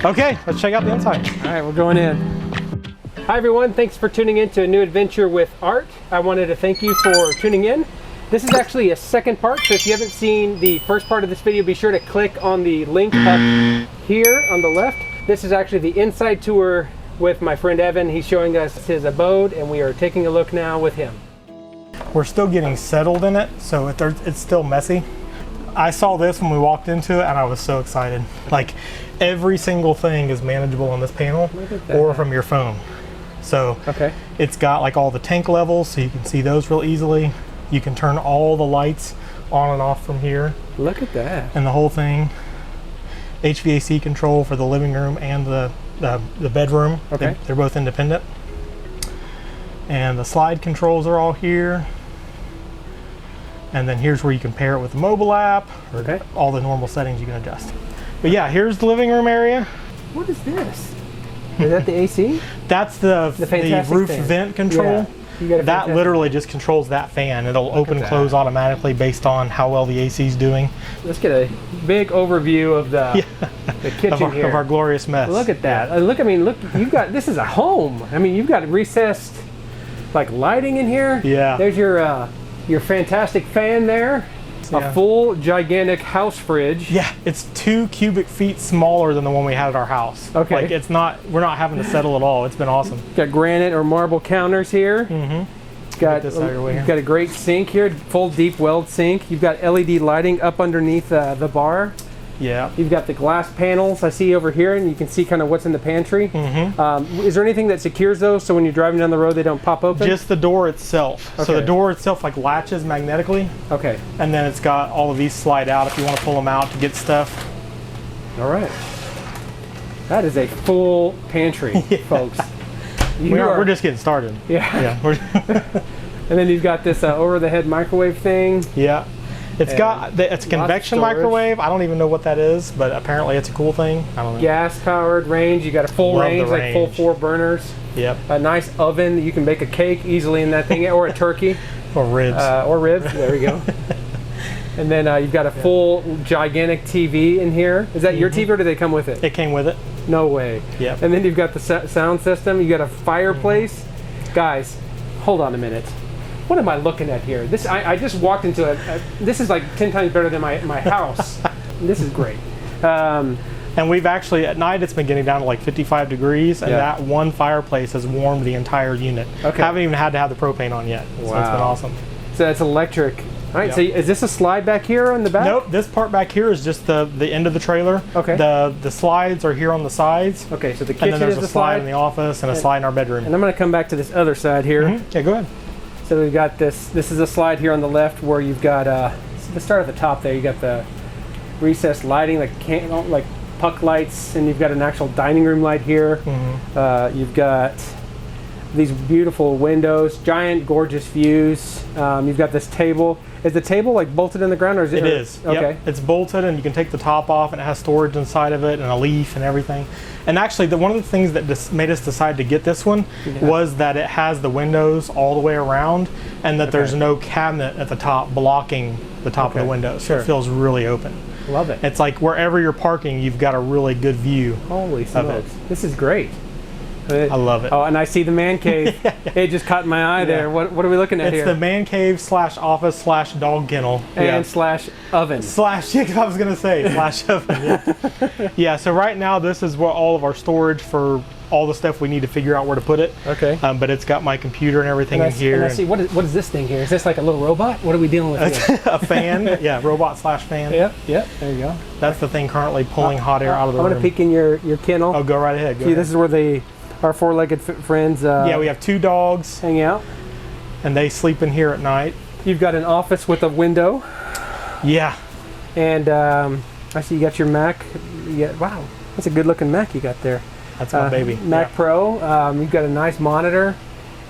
Okay, let's check out the inside. All right, we're going in. Hi everyone, thanks for tuning in to a new adventure with Art. I wanted to thank you for tuning in. This is actually a second part, so if you haven't seen the first part of this video, be sure to click on the link up here on the left. This is actually the inside tour with my friend Evan. He's showing us his abode, and we are taking a look now with him. We're still getting settled in it, so it's still messy. I saw this when we walked into it, and I was so excited. Like, every single thing is manageable on this panel or from your phone. So it's got like all the tank levels, so you can see those real easily. You can turn all the lights on and off from here. Look at that. And the whole thing. HVAC control for the living room and the bedroom. Okay. They're both independent. And the slide controls are all here. And then here's where you can pair it with the mobile app, or all the normal settings you can adjust. But yeah, here's the living room area. What is this? Is that the AC? That's the roof fan. vent control. Yeah. That literally just controls that fan. It'll open and close automatically based on how well the AC is doing. Let's get a big overview of the kitchen of our glorious mess. Look at that. Look, I mean, look, you've got, this is a home. I mean, you've got recessed like lighting in here. Yeah. There's your fantastic fan there. A full gigantic house fridge. Yeah, it's 2 cubic feet smaller than the one we had at our house. Okay. Like we're not having to settle at all. It's been awesome. Got granite or marble counters here. Mm-hmm. Got you've got a great sink here, full deep weld sink. You've got LED lighting up underneath the bar. Yeah. You've got the glass panels I see over here, and you can see kind of what's in the pantry. Mm-hmm. Is there anything that secures those so when you're driving down the road they don't pop open? Just the door itself. Okay. So the door itself like latches magnetically. Okay. And then it's got all of these slide out if you want to pull them out to get stuff. All right. That is a full pantry, folks. We're just getting started. Yeah. Yeah. And then you've got this over-the-head microwave thing. Yeah. It's a convection microwave. I don't even know what that is, but apparently it's a cool thing. I don't know. Gas-powered range. You got a full range, like full 4 burners. Yep. A nice oven that you can bake a cake easily in that thing, or a turkey. Or ribs. There we go. And then you've got a full gigantic TV in here. Is that your TV, or did they come with it? It came with it. No way. Yep. And then you've got the sound system. You got a fireplace. Guys, hold on a minute. What am I looking at here? This I just walked into this is like 10 times better than my house. This is great. And we've actually, at night, it's been getting down to like 55 degrees, and that one fireplace has warmed the entire unit. Okay. Haven't even had to have the propane on yet. Wow. So it's been awesome. So that's electric. All right, so is this a slide back here on the back? Nope, this part back here is just the end of the trailer. Okay. The slides are here on the sides. Okay, so the kitchen and then there's is a slide in the office and a slide in our bedroom. And I'm going to come back to this other side here. Mm-hmm. Yeah, go ahead. So we've got this is a slide here on the left where you've got, let's start at the top there. You got the recessed lighting, like puck lights, and you've got an actual dining room light here. Mm-hmm. You've got these beautiful windows, giant, gorgeous views. You've got this table. Is the table like bolted in the ground, or is it? It is. Okay. Yep. It's bolted, and you can take the top off, and it has storage inside of it, and a leaf and everything. And actually, one of the things that made us decide to get this one was that it has the windows all the way around, and that there's no cabinet at the top blocking the top of the windows. So it feels really open. Love it. It's like wherever you're parking, you've got a really good view. Holy smokes. This is great. I love it. Oh, and I see the man cave. It just caught my eye there. What are we looking at here? It's the man cave / office / dog kennel. And / oven. I was going to say / oven. Yeah, so right now this is where all of our storage for all the stuff we need to figure out where to put it. Okay. But it's got my computer and everything in here. And I see, what is this thing here? Is this like a little robot? What are we dealing with here? A fan. Yeah, robot / fan. Yep, there you go. That's the thing currently pulling hot air out of the room. I'm going to peek in your kennel. Oh, go right ahead. See, this is where our 4-legged friends we have 2 dogs. Hang out. And they sleep in here at night. You've got an office with a window. Yeah. And I see you got your Mac. Wow, that's a good looking Mac you got there. That's my baby. Mac Pro. You've got a nice monitor.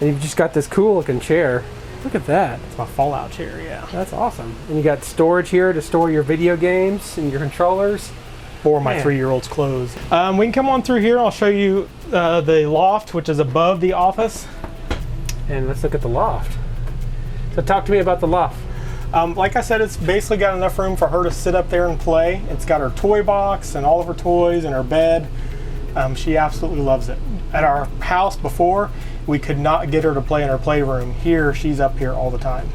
And you've just got this cool looking chair. Look at that. It's my Fallout chair, yeah. That's awesome. And you got storage here to store your video games and your controllers. Or my 3-year-old's clothes. We can come on through here. I'll show you the loft, which is above the office. And let's look at the loft. So talk to me about the loft. Like I said, it's basically got enough room for her to sit up there and play. It's got her toy box and all of her toys and her bed. She absolutely loves it. At our house before, we could not get her to play in her playroom. Here, she's up here all the time.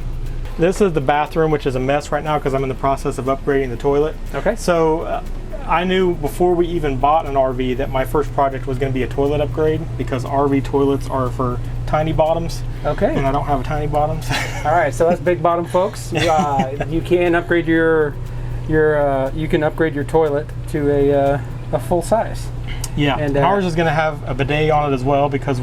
This is the bathroom, which is a mess right now because I'm in the process of upgrading the toilet. Okay. So I knew before we even bought an RV that my first project was going to be a toilet upgrade because RV toilets are for tiny bottoms. Okay. And I don't have a tiny bottoms. All right, so that's big bottom, folks. You can upgrade your toilet to a full size. Yeah. And ours is going to have a bidet on it as well because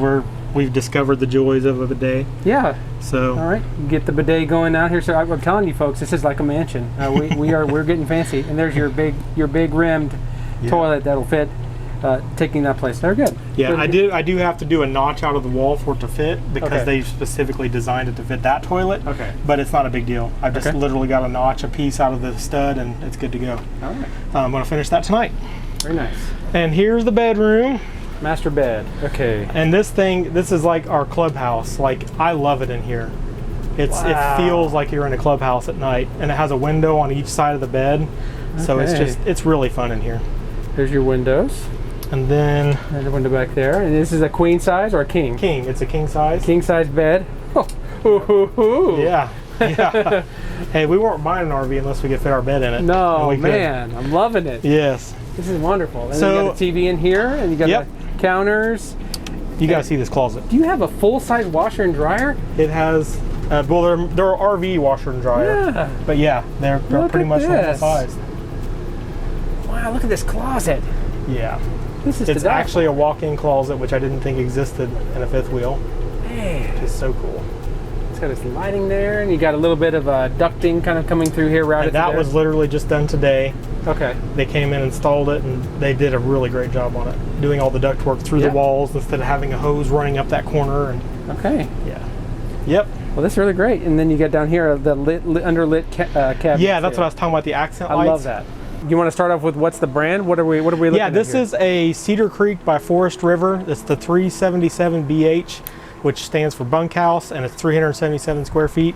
we've discovered the joys of a bidet. Yeah. So. All right, get the bidet going out here. So I'm telling you, folks, this is like a mansion. We're getting fancy. And there's your big rimmed toilet that'll fit. Taking that place. They're good. Yeah, I do have to do a notch out of the wall for it to fit because they specifically designed it to fit that toilet. Okay. But it's not a big deal. I've just literally got to notch a piece out of the stud and it's good to go. All right. I'm going to finish that tonight. Very nice. And here's the bedroom. Master bed. Okay. And this is like our clubhouse. Like, I love it in here. It feels like you're in a clubhouse at night, and it has a window on each side of the bed. Okay. So it's really fun in here. There's your windows. And then there's a window back there. And this is a queen size or a king? King. It's a king size. King size bed. Oh. Yeah. Yeah. Hey, we weren't buying an RV unless we could fit our bed in it. No, man, I'm loving it. Yes. This is wonderful. And then you got a TV in here, and you got the counters. You gotta see this closet. Do you have a full-size washer and dryer? It has. Well, they're RV washer and dryer. Yeah. But yeah, they're pretty much full size. Wow, look at this closet. Yeah. It's actually a walk-in closet, which I didn't think existed in a fifth wheel. Man, it's so cool. It's got its lighting there, and you got a little bit of ducting kind of coming through here. And that was literally just done today. Okay. They came in, installed it, and they did a really great job on it, doing all the duct work through the walls instead of having a hose running up that corner. And okay. Yeah. Yep. Well, this is really great. And then you get down here the underlit cabinet. Yeah, that's what I was talking about. The accent lights. I love that. You want to start off with what's the brand? What are we looking at? Yeah, this is a Cedar Creek by Forest River. It's the 377BH, which stands for bunkhouse, and it's 377 square feet.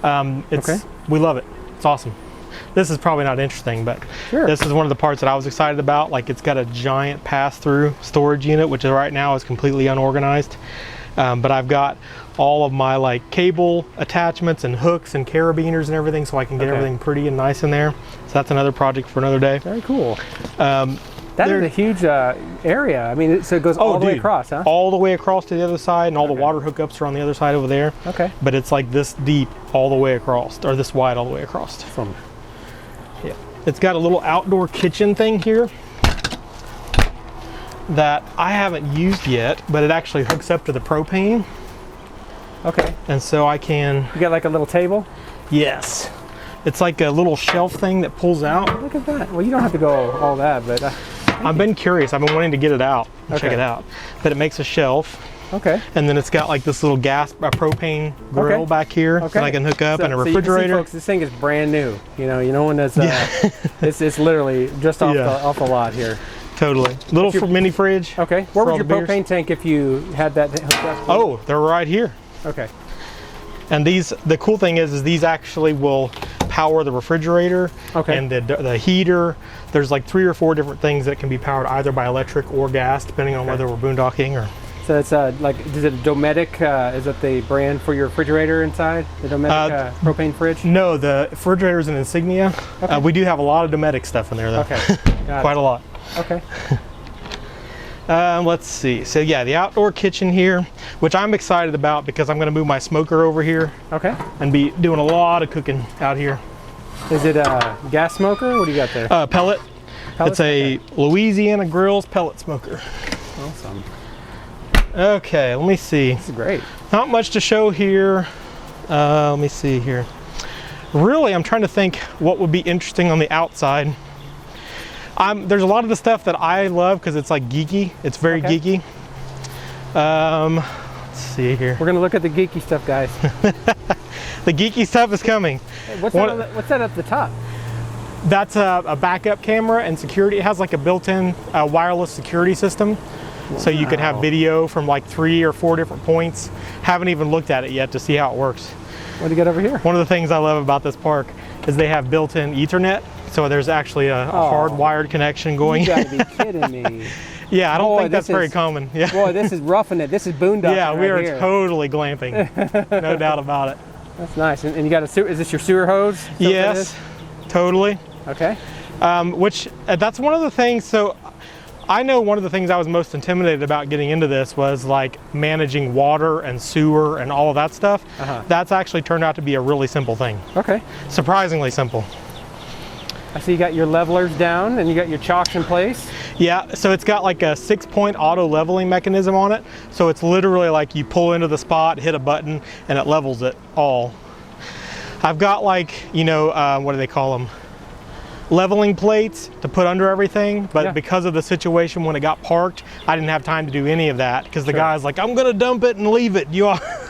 We love it. It's awesome. This is probably not interesting, but this is one of the parts that I was excited about. Like, it's got a giant pass-through storage unit, which right now is completely unorganized. But I've got all of my like cable attachments and hooks and carabiners and everything, so I can get everything pretty and nice in there. So that's another project for another day. Very cool. That is a huge area. I mean, so it goes all the way across, huh? All the way across to the other side, and all the water hookups are on the other side over there. Okay. But it's like this deep all the way across, or this wide all the way across. Yeah. It's got a little outdoor kitchen thing here that I haven't used yet, but it actually hooks up to the propane. Okay. And so I can... You got like a little table? Yes. It's like a little shelf thing that pulls out. Look at that. Well, you don't have to go all that, but... I've been curious. I've been wanting to get it out and check it out. But it makes a shelf. Okay. And then it's got like this little propane grill back here that I can hook up, and a refrigerator. So you can see, folks, this thing is brand new. You know when it's it's literally just off the lot here. Totally. Little mini fridge. Okay. Where was your propane tank if you had that hooked up? Oh, they're right here. Okay. And the cool thing is these actually will power the refrigerator and the heater. There's like 3 or 4 different things that can be powered either by electric or gas, depending on whether we're boondocking or. So it's like, is it a Dometic? Is it the brand for your refrigerator inside? The Dometic propane fridge? No, the refrigerator is an Insignia. Okay. We do have a lot of Dometic stuff in there though. Okay. Quite a lot. Okay. Let's see. So yeah, the outdoor kitchen here, which I'm excited about because I'm going to move my smoker over here. Okay. And be doing a lot of cooking out here. Is it a gas smoker? What do you got there? Pellet. It's a Louisiana Grills pellet smoker. Awesome. Okay, let me see. This is great. Not much to show here. Let me see here. Really, I'm trying to think what would be interesting on the outside. There's a lot of the stuff that I love because it's like geeky. It's very geeky. Let's see here. We're gonna look at the geeky stuff, guys. The geeky stuff is coming. Hey, what's that at the top? That's a backup camera and security. It has like a built-in wireless security system. Wow. So you can have video from like 3 or 4 different points. Haven't even looked at it yet to see how it works. What do you got over here? One of the things I love about this park is they have built-in Ethernet. So there's actually a hardwired connection going. You gotta be kidding me. Yeah, I don't Boy, think that's very is- common. Yeah. Boy, this is roughing it. This is boondocking. Yeah, we right are here. totally glamping. No doubt about it. That's nice. And you got a sewer, is this your sewer hose? Is that what that Yes, totally. is? Okay. Which that's one of the things. So I know one of the things I was most intimidated about getting into this was like managing water and sewer and all of that stuff. That's actually turned out to be a really simple thing. Okay. Surprisingly simple. I see you got your levelers down and you got your chocks in place. Yeah, so it's got like a 6-point auto leveling mechanism on it. So it's literally like you pull into the spot, hit a button, and it levels it all. I've got like, you know, what do they call them? Leveling plates to put under everything, but because of the situation when it got parked, I didn't have time to do any of that because the guy's like, I'm gonna dump it and leave it.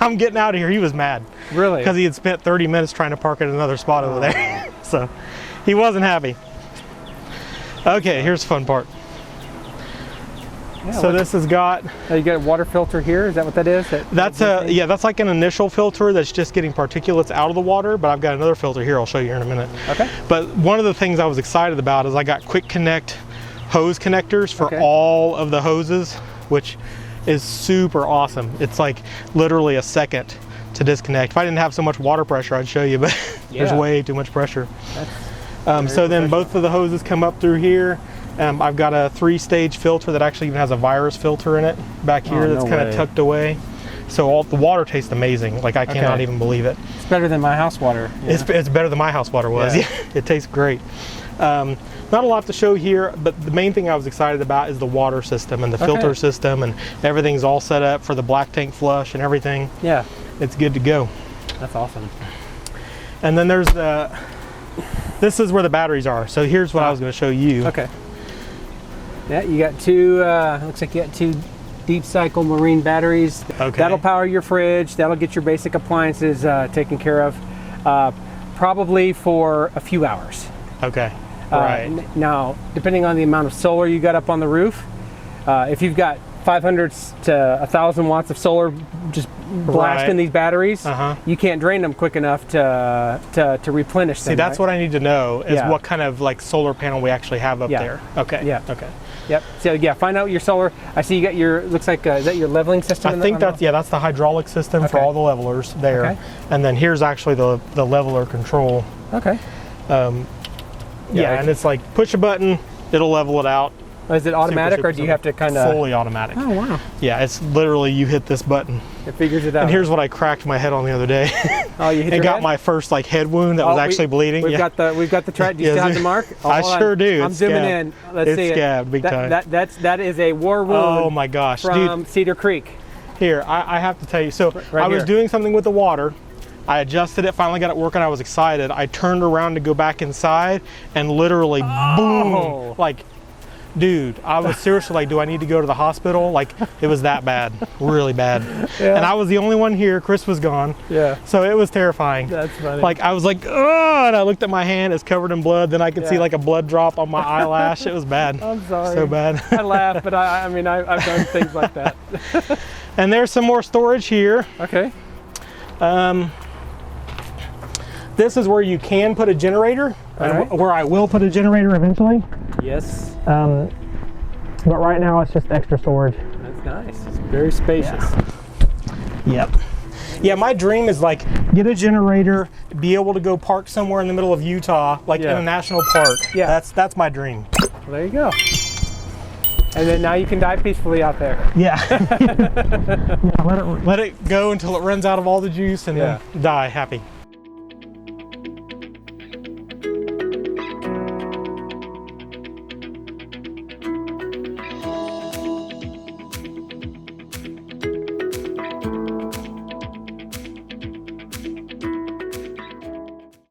I'm getting out of here. He was mad. Really? Because he had spent 30 minutes trying to park at another spot over there. So he wasn't happy. Okay, here's the fun part. Yeah, so this has got... you got a water filter here, is that what that is? That's that's like an initial filter that's just getting particulates out of the water, but I've got another filter here I'll show you here in a minute. Okay. But one of the things I was excited about is I got quick connect hose connectors for all of the hoses, which is super awesome. It's like literally a second to disconnect. If I didn't have so much water pressure, I'd show you, but there's way too much pressure. So then both of the hoses come up through here. I've got a 3-stage filter that actually even has a virus filter in it back here that's kind of tucked away. So all the water tastes amazing. Like I cannot even believe it. It's better than my house water. Yeah. It's better than my house water was. Yeah. It tastes great. Not a lot to show here, but the main thing I was excited about is the water system and the filter system, and everything's all set up for the black tank flush and everything. Yeah. It's good to go. That's awesome. And then there's this is where the batteries are. So here's what I was going to show you. Okay. Yeah, you got two, looks like you got 2 deep cycle marine batteries. Okay. That'll power your fridge. That'll get your basic appliances taken care of, probably for a few hours. Okay. Right. Now, depending on the amount of solar you got up on the roof, if you've got 500 to 1,000 watts of solar just blasting these batteries, you can't drain them quick enough to replenish them. See, that's what I need to know is what kind of like solar panel we actually have up there. Okay. Yeah. Okay. Yep. So yeah, find out your solar. I see you got your, looks like, is that your leveling system? I think that's, that's the hydraulic system for all the levelers there. Okay. And then here's actually the leveler control. Okay. Yeah, and it's like push a button, it'll level it out. Is it automatic or do you have to kind of? Fully automatic. Oh, wow. Yeah, it's literally you hit this button. It figures it out. And here's what I cracked my head on the other day. Oh, you hit and your got head? my first like head wound that was actually bleeding. We've got the track. Do you still have the mark? Oh, I sure do. I'm zooming in. Let's see it. It's scabbed big time. That is a war wound. Oh my gosh, from dude. Cedar Creek. Here, I have to tell you. So I was doing something with the water. I adjusted it, finally got it working. I was excited. I turned around to go back inside and literally boom, like. Dude, I was seriously like, do I need to go to the hospital? Like, it was that bad, really bad. Yeah. And I was the only one here. Chris was gone. Yeah. So it was terrifying. That's funny. Like, I was like, oh, and I looked at my hand, it's covered in blood. Then I could see like a blood drop on my eyelash. It was bad. I'm sorry. So bad. I laugh, but I mean, I've done things like that. And there's some more storage here. Okay. This is where you can put a generator, where I will put a generator eventually. Yes. But right now it's just extra storage. That's nice. It's very spacious. Yeah. Yep. Yeah, my dream is like get a generator, be able to go park somewhere in the middle of Utah, like in a national park. Yeah. That's my dream. Well, there you go. And then now you can die peacefully out there. Yeah. Let it go until it runs out of all the juice and then die happy.